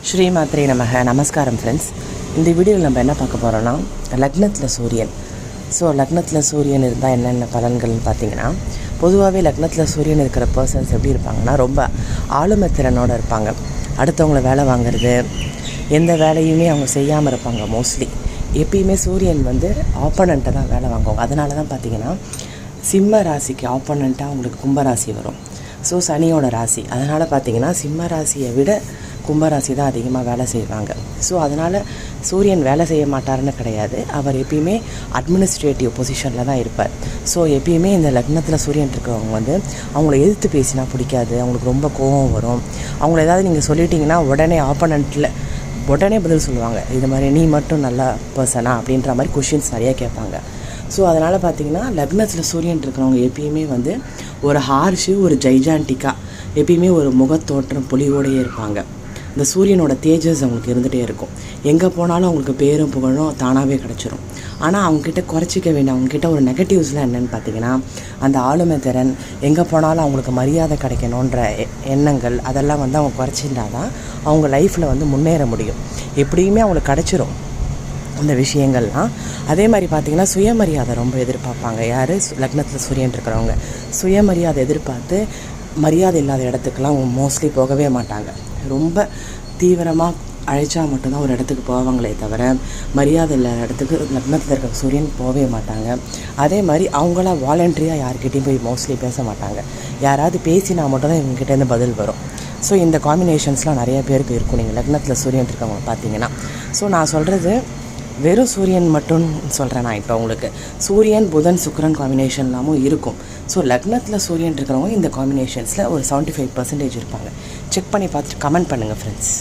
ஸ்ரீமாத்ரே நமக. நமஸ்காரம் ஃப்ரெண்ட்ஸ். இந்த வீடியோவில் நம்ம என்ன பார்க்க போகிறோன்னா லக்னத்தில் சூரியன். ஸோ லக்னத்தில் சூரியன் இருந்தால் என்னென்ன பலன்கள்னு பார்த்தீங்கன்னா, பொதுவாகவே லக்னத்தில் சூரியன் இருக்கிற பர்சன்ஸ் எப்படி இருப்பாங்கன்னா, ரொம்ப ஆளுமை திறனோடு இருப்பாங்க. அடுத்தவங்கள வேலை வாங்குறது, எந்த வேலையுமே அவங்க செய்யாமல் இருப்பாங்க. மோஸ்ட்லி எப்பயுமே சூரியன் ஆப்போனண்ட்டை தான் வேலை வாங்குவாங்க. அதனால தான் பார்த்திங்கன்னா சிம்ம ராசிக்கு ஆப்போனண்ட்டாக அவங்களுக்கு கும்பராசி வரும். ஸோ சனியோட ராசி. அதனால் பார்த்திங்கன்னா சிம்ம ராசியை விட கும்பராசி தான் அதிகமாக வேலை செய்வாங்க. ஸோ அதனால் சூரியன் வேலை செய்ய மாட்டாருன்னு கிடையாது. அவர் எப்பயுமே அட்மினிஸ்ட்ரேட்டிவ் பொசிஷனில் தான் இருப்பார். ஸோ எப்பயுமே இந்த லக்னத்தில் சூரியன் இருக்கிறவங்க அவங்கள எதிர்த்து பேசினா பிடிக்காது. அவங்களுக்கு ரொம்ப கோபம் வரும். அவங்கள ஏதாவது நீங்கள் சொல்லிட்டீங்கன்னா உடனே ஆப்போனண்ட்டில் உடனே பதில் சொல்லுவாங்க. இது மாதிரி நீ மட்டும் நல்ல பர்சனா அப்படின்ற மாதிரி கொஷின்ஸ் நிறையா கேட்பாங்க. ஸோ அதனால் பார்த்திங்கன்னா லக்னத்தில் சூரியன் இருக்கிறவங்க எப்பயுமே ஒரு ஹார்ஷு, ஒரு ஜைஜான்டிக்காக எப்பயுமே ஒரு முகத்தோற்றம் பொலிவோடையே இருப்பாங்க. இந்த சூரியனோட தேஜஸ் அவங்களுக்கு இருந்துகிட்டே இருக்கும். எங்கே போனாலும் அவங்களுக்கு பேரும் புகழும் தானாகவே கிடச்சிரும். ஆனால் அவங்கக்கிட்ட குறைச்சிக்க வேண்டிய அவங்கக்கிட்ட ஒரு நெகட்டிவ்ஸ்லாம் என்னென்னு பார்த்தீங்கன்னா, அந்த ஆளுமை திறன், எங்கே போனாலும் அவங்களுக்கு மரியாதை கிடைக்கணுன்ற எண்ணங்கள், அதெல்லாம் அவங்க குறைச்சிருந்தா தான் அவங்க லைஃப்பில் முன்னேற முடியும். எப்படியுமே அவங்களுக்கு கிடச்சிரும் அந்த விஷயங்கள்லாம். அதே மாதிரி பார்த்திங்கன்னா சுயமரியாதை ரொம்ப எதிர்பார்ப்பாங்க. யார் லக்னத்தில் சூரியன் இருக்கிறவங்க சுயமரியாதை எதிர்பார்த்து மரியாதை இல்லாத இடத்துக்கெல்லாம் மோஸ்ட்லி போகவே மாட்டாங்க. ரொம்ப தீவிரமாக அழைச்சா மட்டும்தான் ஒரு இடத்துக்கு போவாங்களே தவிர மரியாதை இல்லாத இடத்துக்கு லக்னத்தில் இருக்கிற சூரியன் போகவே மாட்டாங்க. அதே மாதிரி அவங்கள வாலண்டரியாக யார்கிட்டையும் போய் மோஸ்ட்லி பேச மாட்டாங்க. யாராவது பேசினா மட்டும்தான் இவங்ககிட்டேருந்து பதில் வரும். ஸோ இந்த காம்பினேஷன்ஸ்லாம் நிறைய பேருக்கு இருக்கும் நீங்கள் லக்னத்தில் சூரியன் இருக்கவங்க பார்த்தீங்கன்னா. ஸோ நான் சொல்கிறது வெறும் சூரியன் மட்டும் சொல்கிறேன். நான் இப்போ உங்களுக்கு சூரியன் புதன் சுக்கிரன் காம்பினேஷன்லாமும் இருக்கும். ஸோ லக்னத்தில் சூரியன் இருக்கிறவங்க இந்த காம்பினேஷன்ஸில் ஒரு 75% இருப்பாங்க. செக் பண்ணி பார்த்துட்டு கமெண்ட் பண்ணுங்கள் ஃப்ரெண்ட்ஸ்.